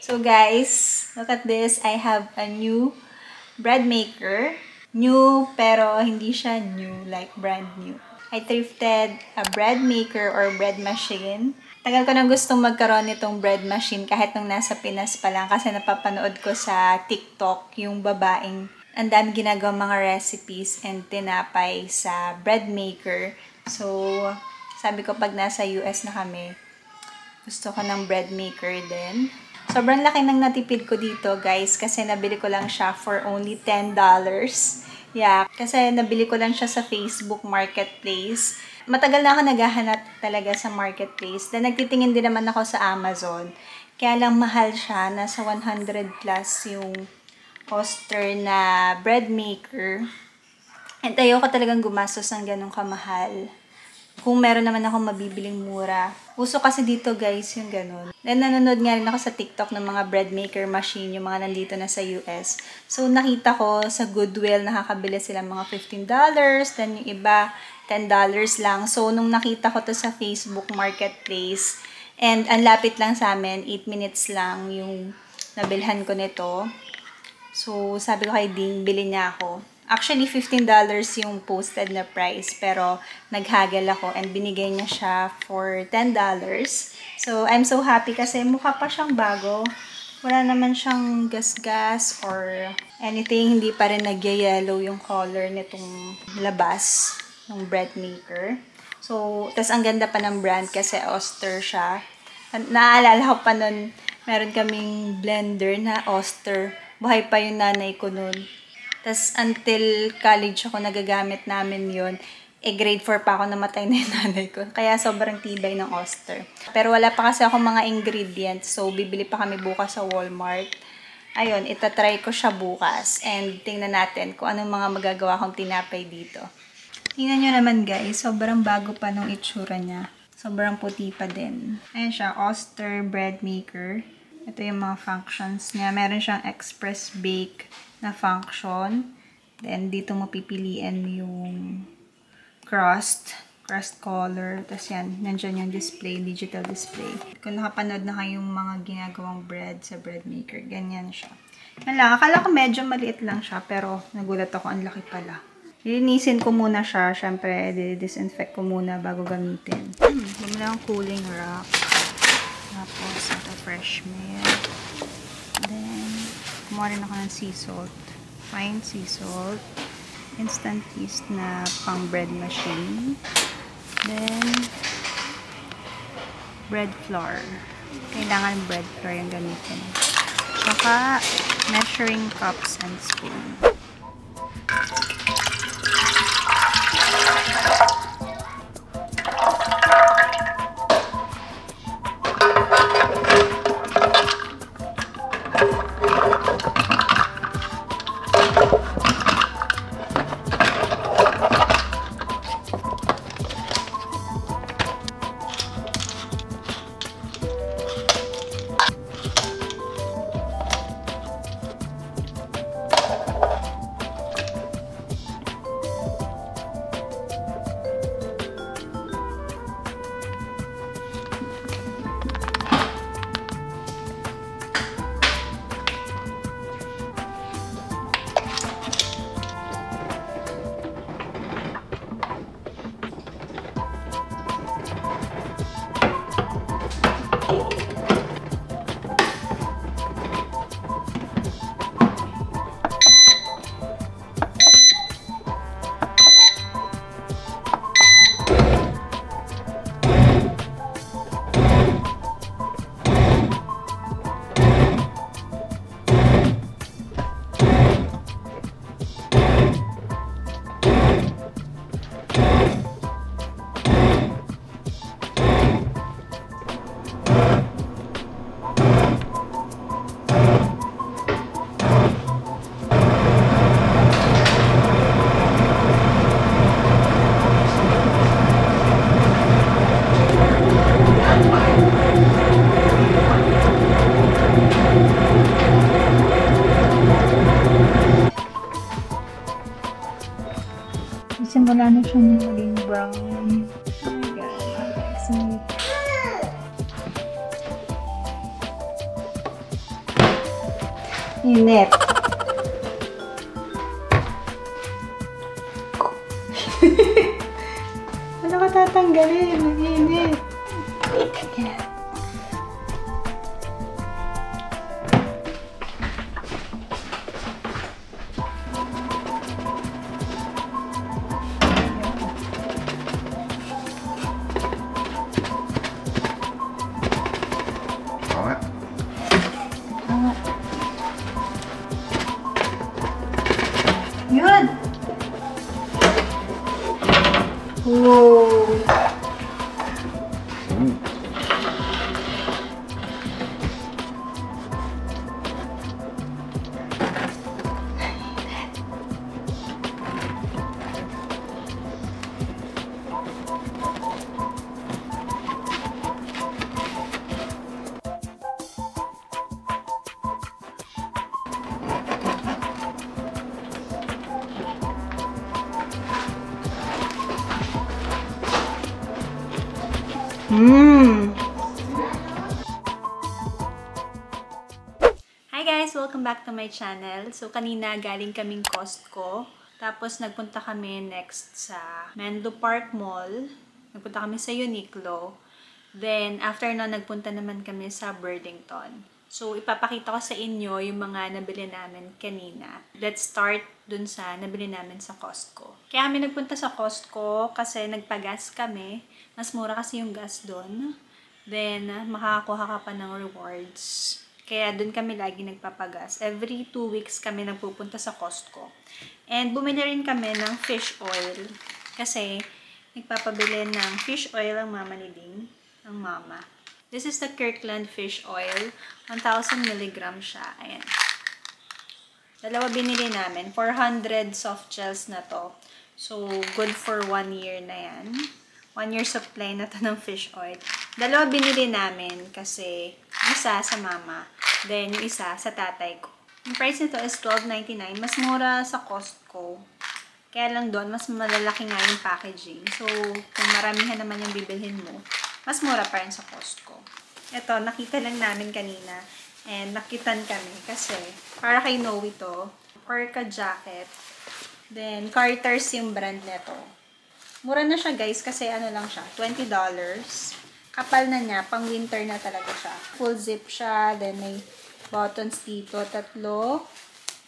So guys, look at this. I have a new bread maker. New pero hindi siya new, like brand new. I thrifted a bread maker or bread machine. Tagal ko nang gustong magkaroon nitong bread machine kahit nung nasa Pinas pa lang kasi napapanood ko sa TikTok yung babaeng ang dami ginagawang mga recipes and tinapay sa bread maker. So, sabi ko pag nasa US na kami, gusto ko ng bread maker din. Sobrang laki ng natipid ko dito, guys, kasi nabili ko lang siya for only $10. Yeah, kasi nabili ko lang siya sa Facebook Marketplace. Matagal na ako naghahanap talaga sa Marketplace. Then, nagtitingin din naman ako sa Amazon. Kaya lang mahal siya. Nasa 100 plus yung Oster na bread maker. And ayoko talagang gumastos ng ganong kamahal. Kung meron naman ako mabibiling mura. Uso kasi dito guys yung ganon. Then nanonood nga rin ako sa TikTok ng mga bread maker machine, yung mga nandito na sa US. So nakita ko sa Goodwill nakakabili sila mga $15. Then yung iba $10 lang. So nung nakita ko to sa Facebook Marketplace, and ang lapit lang sa amin, 8 minutes lang yung nabilhan ko nito. So sabi ko kay Ding, bili niya ako. Actually, $15 yung posted na price, pero naghagal ako and binigay niya siya for $10. So, I'm so happy kasi mukha pa siyang bago. Wala naman siyang gas-gas or anything. Hindi pa rin nagyayellow yung color nitong labas ng bread maker. So, tas ang ganda pa ng brand kasi Oster siya. Naaalala ko pa nun, meron kaming blender na Oster. Buhay pa yung nanay ko nun. Tas until college ako nagagamit namin yon. Grade 4 pa ako namatay na yung nanay ko. Kaya sobrang tibay ng Oster. Pero wala pa kasi ako mga ingredients. So, bibili pa kami bukas sa Walmart. Ayun, itatry ko siya bukas. And tingnan natin kung anong mga magagawa kong tinapay dito. Tingnan nyo naman guys, sobrang bago pa nung itsura niya. Sobrang puti pa din. Ayan siya, Oster bread maker. Ito yung mga functions niya. Meron siyang express bake na function. Then, dito mo pipiliin yung crust color. Tapos yan, nandyan yung display, digital display. Kung nakapanood na kayong mga ginagawang bread sa bread maker, ganyan siya. Yan lang, akala ko medyo maliit lang siya, pero nagulat ako, ang laki pala. Linisin ko muna siya. Siyempre, disinfect ko muna bago gamitin. Bumili akong cooling rack. Tapos, ito fresh milk. Then, kumuha rin ako ng sea salt. Fine sea salt. Instant yeast na pang bread machine. Then, bread flour. Kailangan bread flour yung gamitin. Saka, measuring cups and spoon. Simula na siyang maging brown. Oh my God. So, Init. Ano ka tatanggalin? Nag-init. Yan. Yun! Wow! Hi guys! Welcome back to my channel. So, kanina galing kaming Costco. Tapos, nagpunta kami next sa Menlo Park Mall. Nagpunta kami sa Uniqlo. Then, after nun, nagpunta naman kami sa Burlington. So, ipapakita ko sa inyo yung mga nabili namin kanina. Let's start dun sa nabili namin sa Costco. Kaya kami nagpunta sa Costco kasi nagpagas kami. Mas mura kasi yung gas dun. Then, makakakuha ka pa ng rewards. Kaya dun kami lagi nagpapagas. Every 2 weeks kami nagpupunta sa Costco. And bumili rin kami ng fish oil. Kasi nagpapabili ng fish oil ang mama ni Ding. Ang mama. This is the Kirkland fish oil. 1,000 mg siya. Ayan. Dalawa binili namin. 400 soft gels na to. So, good for 1 year na yan. 1 year supply na to ng fish oil. Dalawa binili namin kasi isa sa mama. Then, yung isa sa tatay ko. Yung price nito is $12.99. Mas mura sa Costco. Kaya lang doon, mas malalaki nga yung packaging. So, kung maramihan naman yung bibilhin mo, mas mura pa rin sa Costco. Ito, nakita lang namin kanina. And nakitan kami kasi para kay Noe ito. Orca jacket. Then, Carter's yung brand nito. Mura na siya guys kasi ano lang siya, $20. Kapal na niya, pang winter na talaga siya. Full zip siya, then may buttons dito, 3.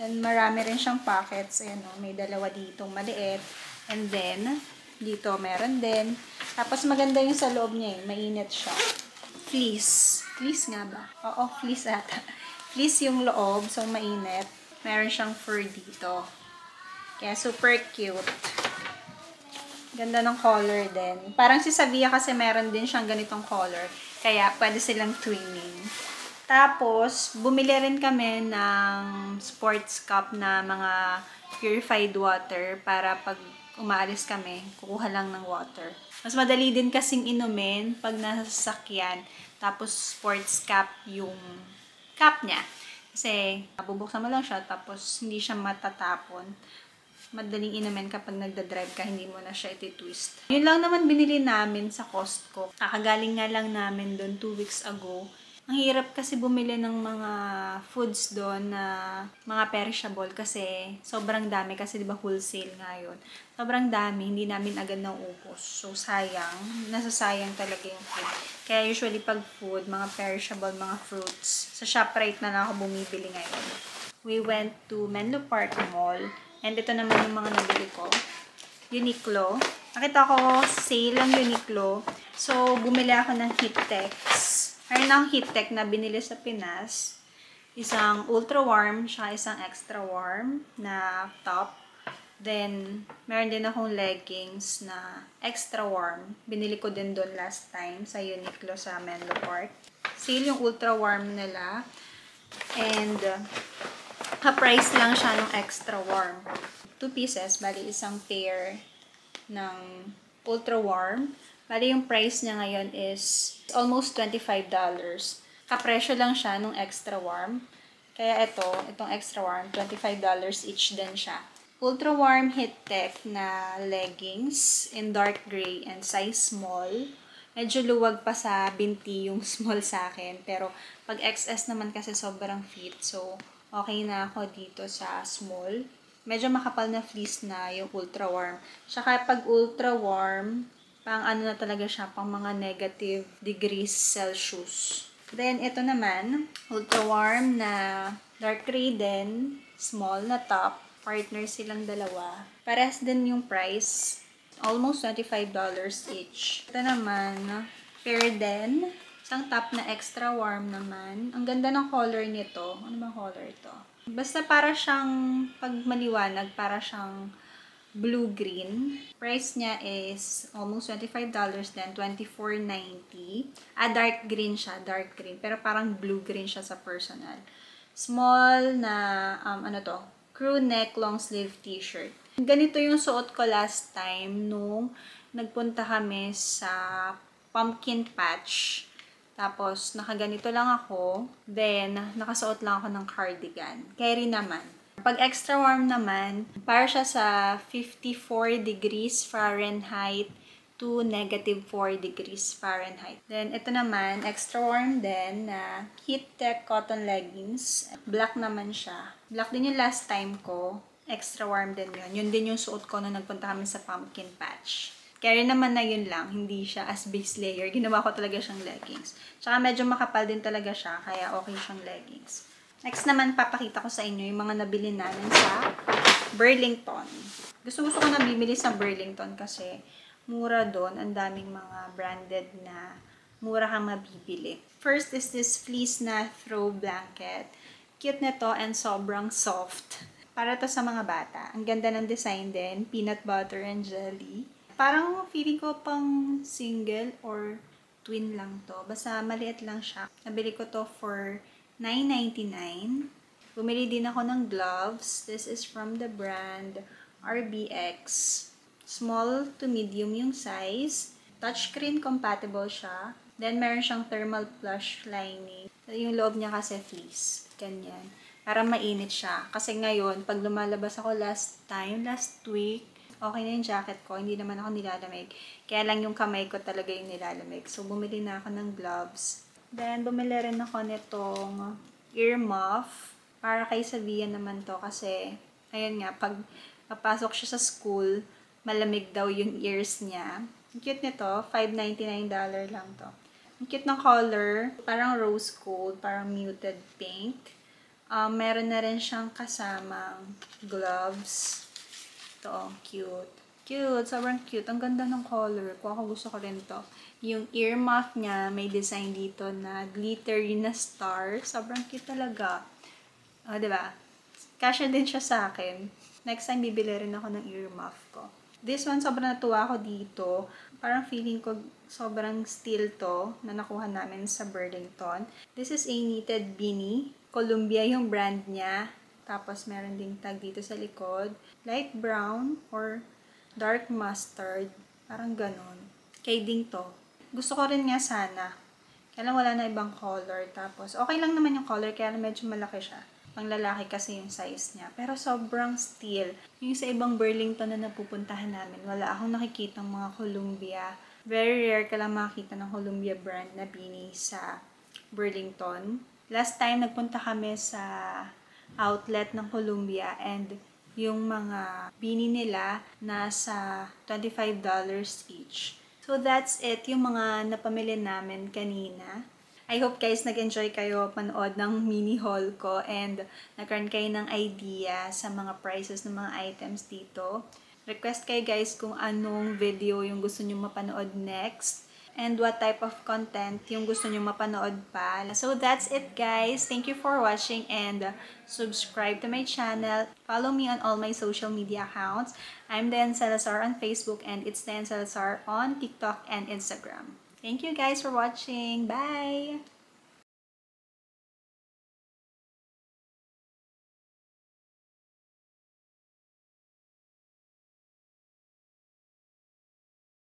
Then marami rin siyang pockets. Ayan o, may 2 ditong maliit. And then, dito meron din. Tapos maganda yung sa loob niya eh, mainit siya. Fleece. Fleece nga ba? Oo, fleece ata. Fleece yung loob, so mainit. Meron siyang fur dito. Kaya super cute. Ganda ng color din. Parang si Savia kasi meron din siyang ganitong color. Kaya pwede silang twinning. Tapos, bumili rin kami ng sports cup na mga purified water para pag umaalis kami, kukuha lang ng water. Mas madali din kasing inumin pag nasa sasakyan. Tapos, sports cup yung cup niya. Kasi, bubuksan mo lang siya tapos hindi siya matatapon. Madaling inumin kapag nagda-drive ka, hindi mo na siya iti-twist. Yun lang naman binili namin sa Costco. Kakagaling nga lang namin doon 2 weeks ago. Ang hirap kasi bumili ng mga foods doon na mga perishable kasi sobrang dami kasi 'di ba wholesale ngayon. Sobrang dami, hindi namin agad naubos. So sayang, nasasayang talaga yung food. Kaya usually pag food, mga perishable, mga fruits, sa ShopRite na lang ako bumibili ngayon. We went to Menlo Park Mall. And ito naman yung mga nabili ko. Uniqlo. Nakita ko sale ang Uniqlo. So, bumili ako ng Heattex. Meron akong Heattex na binili sa Pinas. Isang ultra warm, siya isang extra warm na top. Then, meron din akong leggings na extra warm. Binili ko din doon last time sa Uniqlo sa Menlo Park. Sale yung ultra warm nila. And, ka-price lang siya ng extra warm. 2 pieces, bali isang pair ng ultra warm. Bali yung price niya ngayon is almost $25. Kapresyo lang siya nung extra warm. Kaya itong extra warm, $25 each din siya. Ultra warm Heattex na leggings in dark gray and size small. Medyo luwag pa sa binti yung small sa akin. Pero pag XS naman kasi sobrang fit. So, okay na ako dito sa small. Medyo makapal na fleece na yung ultra warm. Tsaka pag ultra warm, pang ano na talaga siya, pang mga negative degrees Celsius. Then, ito naman, ultra warm na dark gray din, small na top. Partner silang dalawa. Parehas din yung price. Almost $25 each. Ito naman, pair din. Isang top na extra warm naman. Ang ganda ng color nito. Ano bang color ito? Basta para siyang, pag maliwanag, para siyang blue-green. Price niya is almost $25 then, $24.90. Dark green siya, dark green. Pero parang blue-green siya sa personal. Small na, ano to, crew neck long sleeve t-shirt. Ganito yung suot ko last time nung nagpunta kami sa pumpkin patch. Tapos, nakaganito lang ako. Then, nakasuot lang ako ng cardigan. Carry naman. Pag extra warm naman, para siya sa 54 degrees Fahrenheit to negative 4 degrees Fahrenheit. Then, ito naman, extra warm din na heat tech cotton leggings. Black naman siya. Black din yung last time ko. Extra warm din yun. Yun din yung suot ko nung nagpunta kami sa pumpkin patch. Kaya naman na yun lang, hindi siya as base layer. Ginawa ko talaga siyang leggings. Tsaka medyo makapal din talaga siya, kaya okay siyang leggings. Next naman, papakita ko sa inyo yung mga nabili namin sa Burlington. Gusto ko na bibili sa Burlington kasi mura doon. Ang daming mga branded na mura kang mabibili. First is this fleece na throw blanket. Cute nito and sobrang soft. Para to sa mga bata. Ang ganda ng design din. Peanut butter and jelly. Parang feeling ko pang single or twin lang to. Basta maliit lang siya. Nabili ko to for $9.99. Bumili din ako ng gloves. This is from the brand RBX. Small to medium yung size. Touchscreen compatible siya. Then meron siyang thermal plush lining. Yung loob niya kasi fleece. Ganyan. Para mainit siya. Kasi ngayon, pag lumalabas ako last week, okay na yung jacket ko. Hindi naman ako nilalamig. Kaya lang yung kamay ko talaga yung nilalamig. So, bumili na ako ng gloves. Then, bumili rin ako nitong ear muff. Para kay Savia naman to. Kasi, ayun nga, pag papasok siya sa school, malamig daw yung ears niya. Ang cute nito. $5.99 lang to. Ang cute ng color. Parang rose gold. Parang muted pink. Meron na rin siyang kasamang gloves. Ito, cute. Cute, sobrang cute. Ang ganda ng color ko. Ako gusto ko rin to. Yung ear muff niya, may design dito na glittery na star. Sobrang cute talaga. Diba? Kasya din siya sa akin. Next time, bibili rin ako ng ear muff ko. This one, sobrang natuwa ako dito. Parang feeling ko sobrang steel to na nakuha namin sa Burlington. This is a knitted beanie. Columbia yung brand niya. Tapos, meron ding tag dito sa likod. Light brown or dark mustard. Parang ganon. Kay ding to. Gusto ko rin nga sana. Kaya lang wala na ibang color. Tapos, okay lang naman yung color. Kaya lang medyo malaki siya. Pang lalaki kasi yung size niya. Pero sobrang steel. Yung sa ibang Burlington na napupuntahan namin, wala akong nakikita ng mga Columbia. Very rare ka lang makita ng Columbia brand na beanie sa Burlington. Last time, nagpunta kami sa outlet ng Columbia and yung mga beanie nila nasa $25 each. So that's it, yung mga napamili namin kanina. I hope guys nag-enjoy kayo panood ng mini haul ko and nagkaroon kayo ng idea sa mga prices ng mga items dito. Request kayo guys kung anong video yung gusto nyo mapanood next. And what type of content yung gusto nyo mapanood pa. So that's it guys. Thank you for watching and subscribe to my channel. Follow me on all my social media accounts. I'm Dayan Salazar on Facebook and it's Dayan Salazar on TikTok and Instagram. Thank you guys for watching. Bye!